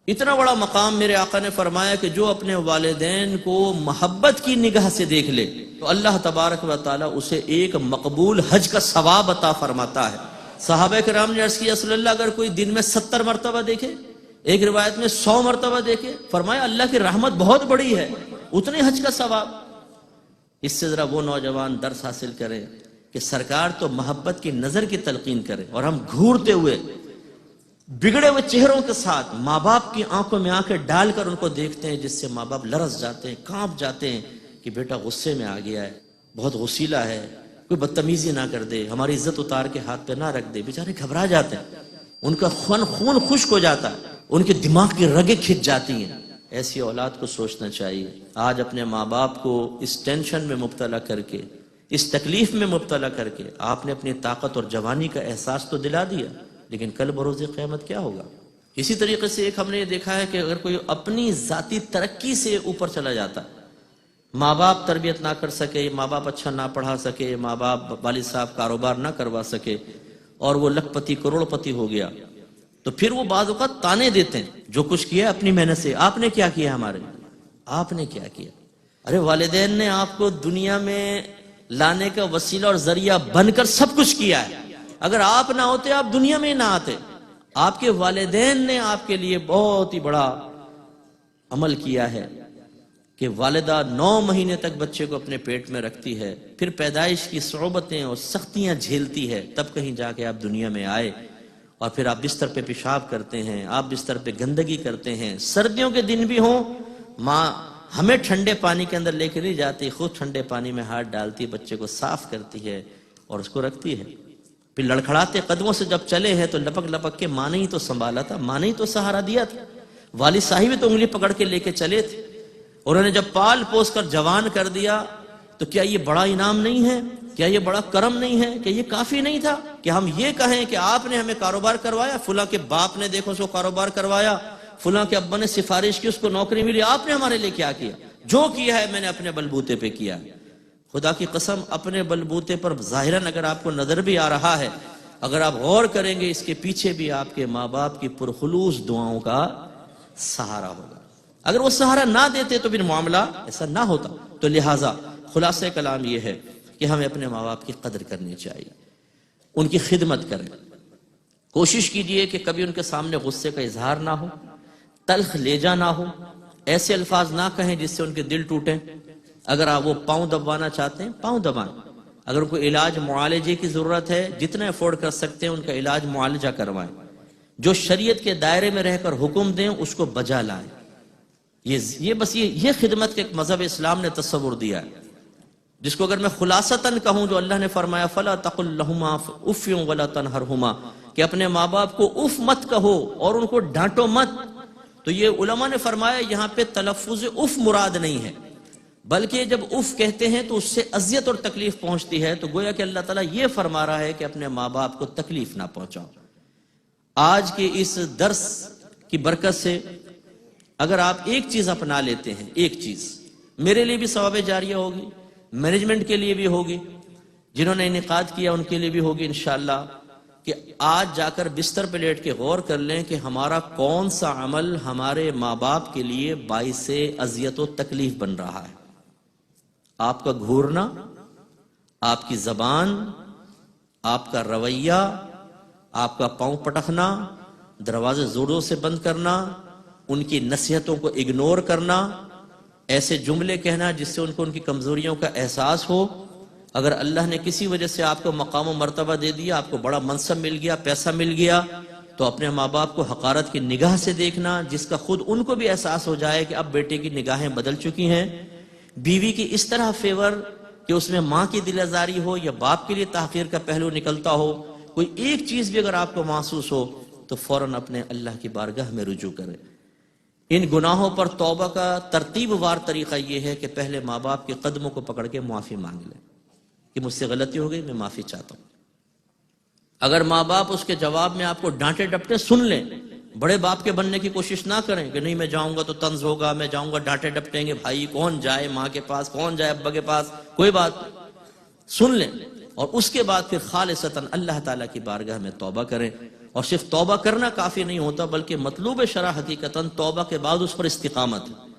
اتنا بڑا مقام میرے آقا نے فرمایا کہ جو اپنے والدین کو محبت کی نگاہ سے دیکھ لے تو اللہ تبارک و تعالی اسے ایک مقبول حج کا ثواب عطا فرماتا ہے۔ صحابہ کرام نے عرض کیا رسول اللہ اگر کوئی دن میں 70 مرتبہ دیکھے، ایک روایت میں 100 مرتبہ دیکھے، فرمایا اللہ کی رحمت بہت بڑی ہے، اتنے حج کا ثواب۔ اس سے ذرا وہ نوجوان درس حاصل کریں کہ سرکار تو محبت کی نظر کی تلقین کرے، اور ہم گھورتے ہوئے بگڑے ہوئے چہروں کے ساتھ ماں باپ کی آنکھوں میں آنکھیں ڈال کر ان کو دیکھتے ہیں، جس سے ماں باپ لرز جاتے ہیں، کانپ جاتے ہیں کہ بیٹا غصے میں آ گیا ہے، بہت غصیلا ہے، کوئی بدتمیزی نہ کر دے، ہماری عزت اتار کے ہاتھ پہ نہ رکھ دے۔ بیچارے گھبرا جاتے ہیں، ان کا خون خشک ہو جاتا ہے، ان کے دماغ کی رگیں کھنچ جاتی ہیں۔ ایسی اولاد کو سوچنا چاہیے آج اپنے ماں باپ کو اس ٹینشن میں مبتلا کر کے، اس تکلیف میں مبتلا کر کے آپ نے اپنی طاقت اور جوانی کا احساس تو دلا دیا، لیکن کل بروز قیامت کیا ہوگا؟ اسی طریقے سے ایک ہم نے یہ دیکھا ہے کہ اگر کوئی اپنی ذاتی ترقی سے اوپر چلا جاتا، ماں باپ تربیت نہ کر سکے، ماں باپ اچھا نہ پڑھا سکے، ماں باپ والد صاحب کاروبار نہ کروا سکے، اور وہ لکھ پتی کروڑ پتی ہو گیا، تو پھر وہ بعض اوقات تانے دیتے ہیں جو کچھ کیا اپنی محنت سے۔ آپ نے کیا کیا؟ ہمارے آپ نے کیا کیا؟ ارے والدین نے آپ کو دنیا میں لانے کا وسیلہ اور ذریعہ بن کر سب کچھ کیا ہے، اگر آپ نہ ہوتے آپ دنیا میں نہ آتے۔ آپ کے والدین نے آپ کے لیے بہت ہی بڑا عمل کیا ہے کہ والدہ 9 مہینے تک بچے کو اپنے پیٹ میں رکھتی ہے، پھر پیدائش کی صعوبتیں اور سختیاں جھیلتی ہے، تب کہیں جا کے آپ دنیا میں آئے، اور پھر آپ بستر پہ پیشاب کرتے ہیں، آپ بستر پہ گندگی کرتے ہیں، سردیوں کے دن بھی ہوں، ماں ہمیں ٹھنڈے پانی کے اندر لے کے نہیں جاتی، خود ٹھنڈے پانی میں ہاتھ ڈالتی، بچے کو صاف کرتی ہے اور اس کو رکھتی ہے۔ پھر لڑکھڑاتے قدموں سے جب چلے ہیں تو لپک لپک کے ماں نے ہی تو سنبھالا تھا، ماں نے ہی تو سہارا دیا تھا، والد صاحب ہی تو انگلی پکڑ کے لے کے چلے تھے، اور انہیں جب پال پوس کر جوان کر دیا تو کیا یہ بڑا انعام نہیں ہے؟ کیا یہ بڑا کرم نہیں ہے؟ کہ یہ کافی نہیں تھا کہ ہم یہ کہیں کہ آپ نے ہمیں کاروبار کروایا، فلاں کے باپ نے دیکھو اس کو کاروبار کروایا، فلاں کے ابا نے سفارش کی اس کو نوکری ملی، آپ نے ہمارے لیے کیا کیا؟ جو کیا ہے میں نے اپنے بلبوتے پہ کیا۔ خدا کی قسم اپنے بلبوتے پر ظاہراً اگر آپ کو نظر بھی آ رہا ہے، اگر آپ غور کریں گے اس کے پیچھے بھی آپ کے ماں باپ کی پرخلوص دعاؤں کا سہارا ہوگا۔ اگر وہ سہارا نہ دیتے تو پھر معاملہ ایسا نہ ہوتا۔ تو لہٰذا خلاصہ کلام یہ ہے کہ ہمیں اپنے ماں باپ کی قدر کرنی چاہیے، ان کی خدمت کریں، کوشش کیجئے کہ کبھی ان کے سامنے غصے کا اظہار نہ ہو، تلخ لیجا نہ ہو، ایسے الفاظ نہ کہیں جس سے ان کے دل ٹوٹیں۔ اگر آپ وہ پاؤں دبوانا چاہتے ہیں پاؤں دبائیں، اگر کوئی علاج معالجے کی ضرورت ہے جتنا افورڈ کر سکتے ہیں ان کا علاج معالجہ کروائیں، جو شریعت کے دائرے میں رہ کر حکم دیں اس کو بجا لائیں۔ یہ خدمت کے ایک مذہب اسلام نے تصور دیا ہے، جس کو اگر میں خلاصتاً کہوں جو اللہ نے فرمایا فَلَا تَقُلْ لَهُمَا اُفٍّ وَلَا تَنْهَرْهُمَا، کہ اپنے ماں باپ کو اف مت کہو اور ان کو ڈانٹو مت، تو یہ علماء نے فرمایا یہاں پہ تلفظ اف مراد نہیں ہے، بلکہ جب اف کہتے ہیں تو اس سے اذیت اور تکلیف پہنچتی ہے، تو گویا کہ اللہ تعالیٰ یہ فرما رہا ہے کہ اپنے ماں باپ کو تکلیف نہ پہنچاؤ۔ آج کے اس درس کی برکت سے اگر آپ ایک چیز اپنا لیتے ہیں، ایک چیز میرے لیے بھی ثواب جاریہ ہوگی، مینجمنٹ کے لیے بھی ہوگی، جنہوں نے انعقاد کیا ان کے لیے بھی ہوگی انشاءاللہ، کہ آج جا کر بستر پہ لیٹ کے غور کر لیں کہ ہمارا کون سا عمل ہمارے ماں باپ کے لیے باعث اذیت و تکلیف بن رہا ہے۔ آپ کا گھورنا، آپ کی زبان، آپ کا رویہ، آپ کا پاؤں پٹکنا، دروازے زوروں سے بند کرنا، ان کی نصیحتوں کو اگنور کرنا، ایسے جملے کہنا جس سے ان کو ان کی کمزوریوں کا احساس ہو۔ اگر اللہ نے کسی وجہ سے آپ کو مقام و مرتبہ دے دیا، آپ کو بڑا منصب مل گیا، پیسہ مل گیا، تو اپنے ماں باپ کو حقارت کی نگاہ سے دیکھنا، جس کا خود ان کو بھی احساس ہو جائے کہ اب بیٹے کی نگاہیں بدل چکی ہیں۔ بیوی کی اس طرح فیور کہ اس میں ماں کی دل آزاری ہو یا باپ کے لیے تحقیر کا پہلو نکلتا ہو، کوئی ایک چیز بھی اگر آپ کو محسوس ہو تو فوراً اپنے اللہ کی بارگاہ میں رجوع کریں۔ ان گناہوں پر توبہ کا ترتیب وار طریقہ یہ ہے کہ پہلے ماں باپ کے قدموں کو پکڑ کے معافی مانگ لیں کہ مجھ سے غلطی ہو گئی، میں معافی چاہتا ہوں۔ اگر ماں باپ اس کے جواب میں آپ کو ڈانٹے ڈپٹے سن لیں، بڑے باپ کے بننے کی کوشش نہ کریں کہ نہیں میں جاؤں گا تو طنز ہوگا، میں جاؤں گا ڈانٹے ڈپٹیں گے، بھائی کون جائے ماں کے پاس، کون جائے ابا کے پاس، کوئی بات سن لیں، اور اس کے بعد پھر خالصتاً اللہ تعالیٰ کی بارگاہ میں توبہ کریں اور صرف توبہ کرنا کافی نہیں ہوتا، بلکہ مطلوب شرع حقیقتاً توبہ کے بعد اس پر استقامت ہے۔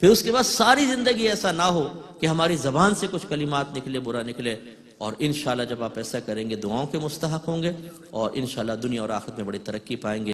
پھر اس کے بعد ساری زندگی ایسا نہ ہو کہ ہماری زبان سے کچھ کلمات نکلے، برا نکلے، اور انشاءاللہ جب آپ ایسا کریں گے دعاؤں کے مستحق ہوں گے، اور انشاءاللہ دنیا اور آخرت میں بڑی ترقی پائیں گے۔